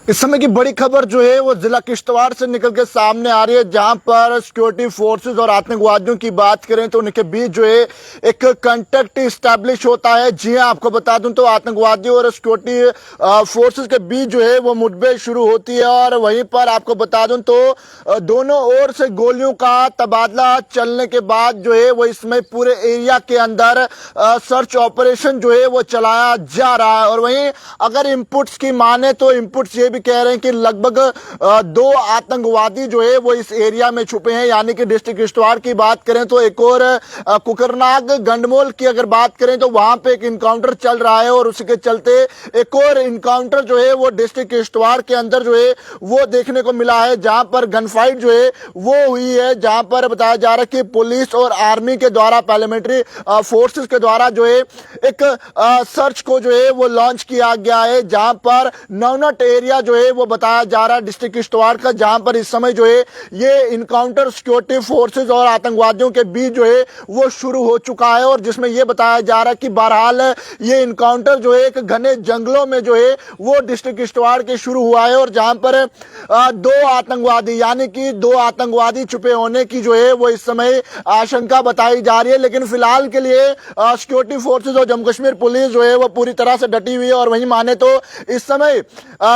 इस समय की बड़ी खबर जो है वो जिला किश्तवाड़ से निकल के सामने आ रही है, जहां पर सिक्योरिटी फोर्सेस और आतंकवादियों की बात करें तो उनके बीच जो है एक कांटेक्ट स्टैब्लिश होता है। जी हां, आपको बता दूं तो आतंकवादियों और सिक्योरिटी फोर्सेस के बीच जो है वो मुठभेड़ शुरू होती है और वहीं पर आपको बता दूं तो दोनों ओर से गोलियों का तबादला चलने के बाद जो है वो इसमें पूरे एरिया के अंदर सर्च ऑपरेशन जो है वो चलाया जा रहा है। और वहीं अगर इनपुट्स की माने तो इनपुट्स ये भी कह रहे हैं कि लगभग 2 आतंकवादी जो है वो इस एरिया में छुपे हैं। यानी कि डिस्ट्रिक्ट किश्तवाड़ की बात करें तो एक और कुकरनाग गंडमोल की अगर बात करें तो वहां पे एक इनकाउंटर चल रहा है और उसके चलते एक और इनकाउंटर जो है वो डिस्ट्रिक्ट किश्तवाड़ के अंदर जो है वो देखने को मिला है, जहां पर गन फाइट जो है वो हुई है, जहां पर बताया जा रहा है कि पुलिस और आर्मी के द्वारा पैरामिलिट्री फोर्सेस के द्वारा जो है एक सर्च को जो है वो लॉन्च किया गया है, जहां पर नवनट एरिया जो है वो बताया जा रहा है डिस्ट्रिक्ट किश्तवाड़ का, जहां पर इस समय जो है ये इनकाउंटर सिक्योरिटी फोर्सेस और आतंकवादियों के बीच जो है वो शुरू हो चुका है। और जिसमें ये बताया जा रहा है कि बहरहाल ये इनकाउंटर जो है एक घने जंगलों में जो है वो डिस्ट्रिक्ट किश्तवाड़ के शुरू हुआ है और जहां पर 2 आतंकवादी यानी कि 2 आतंकवादी छुपे होने की जो है वो इस समय आशंका बताई जा रही है। लेकिन फिलहाल के लिए सिक्योरिटी फोर्सेस और जम्मू कश्मीर पुलिस जो है वो पूरी तरह से डटी हुई है। और वहीं माने तो इस समय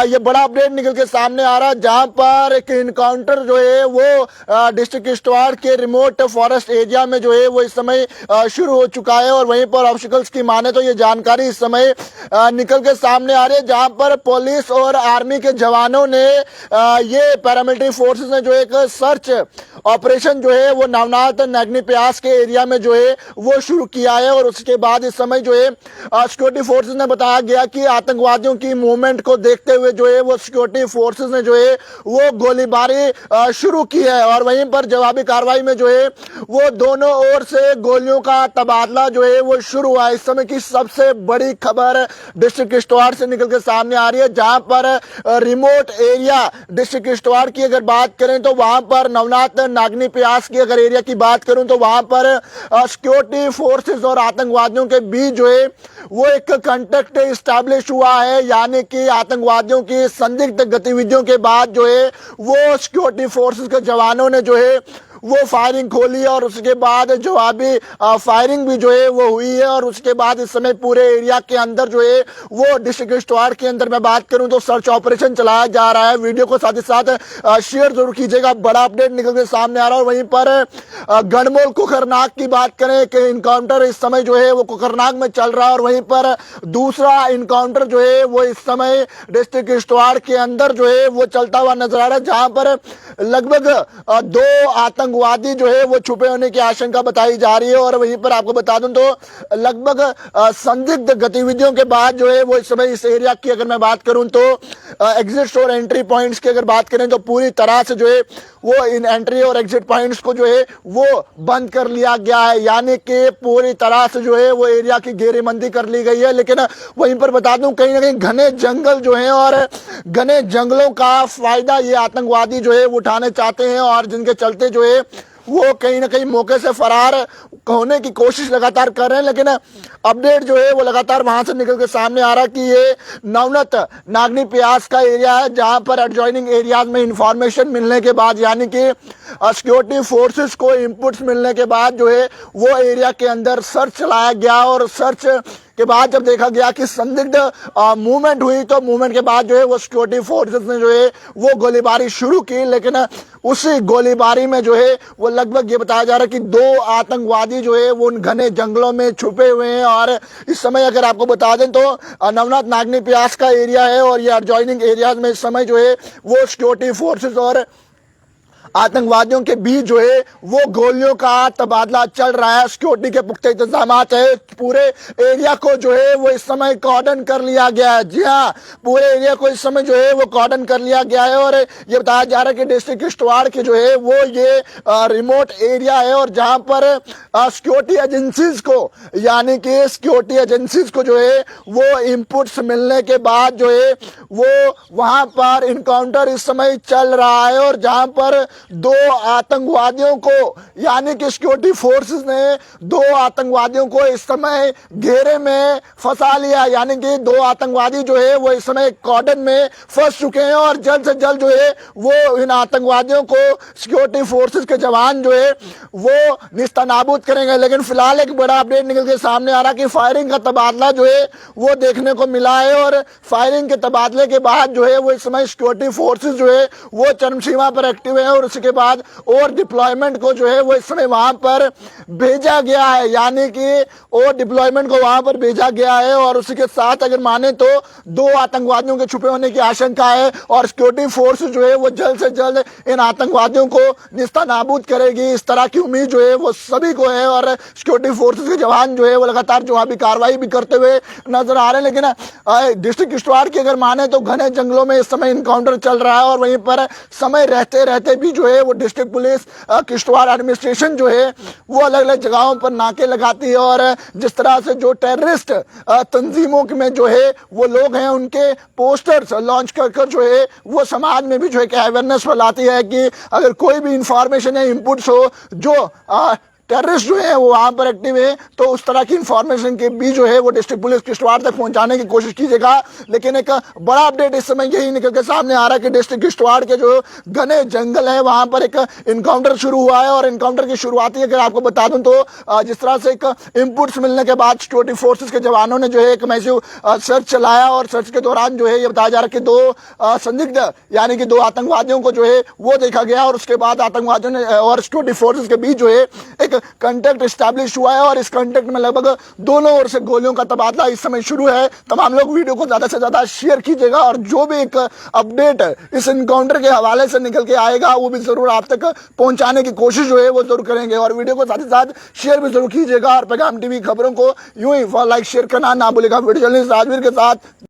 ये बड़ा अपडेट निकल के सामने आ रहा है, जहां पर एक इनकाउंटर जो है वो डिस्ट्रिक्ट किश्तवाड़ के रिमोट फॉरेस्ट एरिया में जो है वो इस समय शुरू हो चुका है। और वहीं पर ऑफिशियल्स की माने तो ये जानकारी इस समय निकल के सामने आ रही है, जहां पर पुलिस और आर्मी के जवानों ने ये पैरामिलिट्री फोर्सेस ने जो एक सर्च ऑपरेशन जो है वो नवनाथ नागनी प्यास के एरिया में जो है वो शुरू किया है। और उसके बाद इस समय जो है सिक्योरिटी फोर्सेस ने बताया गया कि आतंकवादियों की मूवमेंट को देखते हुए जो है वो सिक्योरिटी फोर्सेस ने जो है वो गोलीबारी शुरू की है। और वहीं पर जवाबी कार्रवाई में जो है वो दोनों ओर से गोलियों का तबादला जो है वो शुरू हुआ है। इस समय की सबसे बड़ी खबर डिस्ट्रिक्ट किश्तवाड़ से निकल के सामने आ रही है, जहां पर रिमोट एरिया डिस्ट्रिक्ट किश्तवाड़ की अगर बात करें तो वहां पर नवनाथ नागनी प्यास की अगर एरिया की बात करूं तो वहां पर सिक्योरिटी फोर्सेस और आतंकवादियों के बीच जो है वो एक कांटेक्ट स्टैब्लिश हुआ है। यानी कि आतंकवादियों की संदिग्ध गतिविधियों के बाद जो है वो सिक्योरिटी फोर्सेस के जवानों ने जो है वो फायरिंग खोली और उसके बाद जवाबी फायरिंग भी जो है वो हुई है। और उसके बाद इस समय पूरे एरिया के अंदर जो है वो डिस्ट्रिक्ट किश्तवाड़ के अंदर मैं बात करूं तो सर्च ऑपरेशन चलाया जा रहा है। वीडियो को साथ ही साथ शेयर जरूर कीजिएगा, बड़ा अपडेट निकल के सामने आ रहा है। और वहीं पर गढ़मोल कुकरनाग की बात करें कि इनकाउंटर इस समय जो है वो कुकरनाग में चल रहा है और वहीं पर दूसरा इनकाउंटर जो है वो इस समय डिस्ट्रिक्ट किश्तवाड़ के अंदर जो है वो चलता हुआ नजर आ रहा है, जहां पर लगभग 2 आतंकवादी जो है वो छुपे होने की आशंका बताई जा रही है। और वहीं पर आपको बता दूं तो लगभग संदिग्ध गतिविधियों के बाद जो है वो इस समय इस एरिया की अगर मैं बात करूं तो एग्जिट और एंट्री पॉइंट्स की अगर बात करें तो पूरी तरह से जो है वो इन एंट्री और एग्जिट पॉइंट्स को जो है वो बंद कर लिया गया है। यानी कि पूरी तरह से जो है वो एरिया की घेरेबंदी कर ली गई है। लेकिन वहीं पर बता दूं कहीं ना कहीं घने जंगल जो है और घने जंगलों का फायदा ये आतंकवादी जो है उठाने चाहते हैं और जिनके चलते जो है वो कहीं ना कहीं मौके से फरार होने की कोशिश लगातार कर रहे हैं। लेकिन अपडेट जो है वो लगातार वहां से निकल के सामने आ रहा है कि ये नवनत नागनी प्यास का एरिया है, जहां पर एडजॉइनिंग एरियाज में इंफॉर्मेशन मिलने के बाद यानी कि सिक्योरिटी फोर्सेस को इनपुट्स मिलने के बाद जो है वो एरिया के अंदर सर्च चलाया गया। और सर्च के बाद जब देखा गया कि संदिग्ध मूवमेंट हुई तो मूवमेंट के बाद जो है वो सिक्योरिटी फोर्सेस ने जो है वो गोलीबारी शुरू की। लेकिन उसी गोलीबारी में जो है वो लगभग ये बताया जा रहा है कि 2 आतंकवादी जो है वो उन घने जंगलों में छुपे हुए हैं। और इस समय अगर आपको बता दें तो नवनाथ नागनी प्यास का एरिया है और ये एडजॉइनिंग एरियाज में इस समय जो है वो सिक्योरिटी फोर्सेस और आतंकवादियों के बीच जो है वो गोलियों का तबादला चल रहा है। सिक्योरिटी के पुख्ते इंतजाम है, पूरे एरिया को जो है वो इस समय कॉर्डन कर लिया गया है। जी हाँ, पूरे एरिया को इस समय जो है वो कॉर्डन कर लिया गया है। और ये बताया जा रहा है कि डिस्ट्रिक्ट किश्तवाड़ के जो है वो ये रिमोट एरिया है और जहां पर सिक्योरिटी एजेंसीज को यानी कि सिक्योरिटी एजेंसीज को जो है वो इनपुट्स मिलने के बाद जो है वो वहां पर इनकाउंटर इस समय चल रहा है। और जहां पर दो आतंकवादियों को यानी कि सिक्योरिटी फोर्सेस ने दो आतंकवादियों को इस समय घेरे में फंसा लिया। यानी कि दो आतंकवादी जो है वो इस समय कॉर्डन में फंस चुके हैं और जल्द से जल्द जो है वो इन आतंकवादियों को सिक्योरिटी फोर्सेस के जवान जो है वो निस्तानाबूद करेंगे। लेकिन फिलहाल एक बड़ा अपडेट निकल के सामने आ रहा कि फायरिंग का तबादला जो है वो देखने को मिला है और फायरिंग के तबादले के बाद जो है वो इस समय सिक्योरिटी फोर्सेस जो है वो चरमसीमा पर एक्टिव है और उसके बाद और डिप्लॉयमेंट को जो है वो इस समय वहां पर भेजा गया है। यानी कि और डिप्लॉयमेंट को वहां पर भेजा गया है और उसके साथ अगर माने तो दो आतंकवादियों के छुपे होने की आशंका है और सिक्योरिटी फोर्स जो है वो जल्द से जल्द इन आतंकवादियों को निस्तानाबूद करेगी, इस तरह की उम्मीद जो है वो सभी को है। और सिक्योरिटी फोर्सेस के जवान जो है वो लगातार जवाबी कार्रवाई भी करते हुए नजर आ रहे हैं। लेकिन डिस्ट्रिक्ट किश्तवाड़ की अगर माने तो घने जंगलों में इस समय इनकाउंटर चल रहा है और वहीं पर समय रहते रहते भी जो है वो डिस्ट्रिक्ट पुलिस किश्तवाड़ एडमिनिस्ट्रेशन जो है वो अलग अलग जगहों पर नाके लगाती है और जिस तरह से जो टेररिस्ट तंजीमों में जो है वो लोग हैं उनके पोस्टर्स लॉन्च कर कर जो है वो समाज में भी जो है अवेयरनेस फैलाती है कि अगर कोई भी इंफॉर्मेशन या इनपुट्स हो जो टेररिस्ट जो है वो वहां पर एक्टिव है तो उस तरह की इंफॉर्मेशन के भी जो है वो डिस्ट्रिक्ट पुलिस किश्तवाड़ तक पहुंचाने की कोशिश कीजिएगा। लेकिन एक बड़ा अपडेट इस समय यही निकल के सामने आ रहा है कि डिस्ट्रिक्ट किश्तवाड़ के जो घने जंगल है वहां पर एक इनकाउंटर शुरू हुआ है और इनकाउंटर की शुरुआती अगर आपको बता दूं तो जिस तरह से एक इनपुट्स मिलने के बाद सिक्योरिटी फोर्सेज के जवानों ने जो है एक मैसिव सर्च चलाया और सर्च के दौरान जो है ये बताया जा रहा है कि दो संदिग्ध यानी कि दो आतंकवादियों को जो है वो देखा गया और उसके बाद आतंकवादियों ने और सिक्योरिटी फोर्सेज के बीच जो है एक कांटेक्ट एस्टैब्लिश हुआ है और इस कांटेक्ट में लगभग दोनों ओर से गोलियों का तबादला इस समय शुरू है। तमाम लोग वीडियो को ज्यादा से ज्यादा शेयर कीजिएगा और जो भी एक अपडेट इस इनकाउंटर के हवाले से निकल के आएगा वो भी जरूर आप तक पहुंचाने की कोशिश जो है वो जरूर करेंगे और वीडियो को साथ ही साथ शेयर भी जरूर कीजिएगा और पैगाम टीवी खबरों को यूं ही लाइक शेयर करना ना भूलेगा। वीडियो जर्नलिस्ट राजवीर के साथ।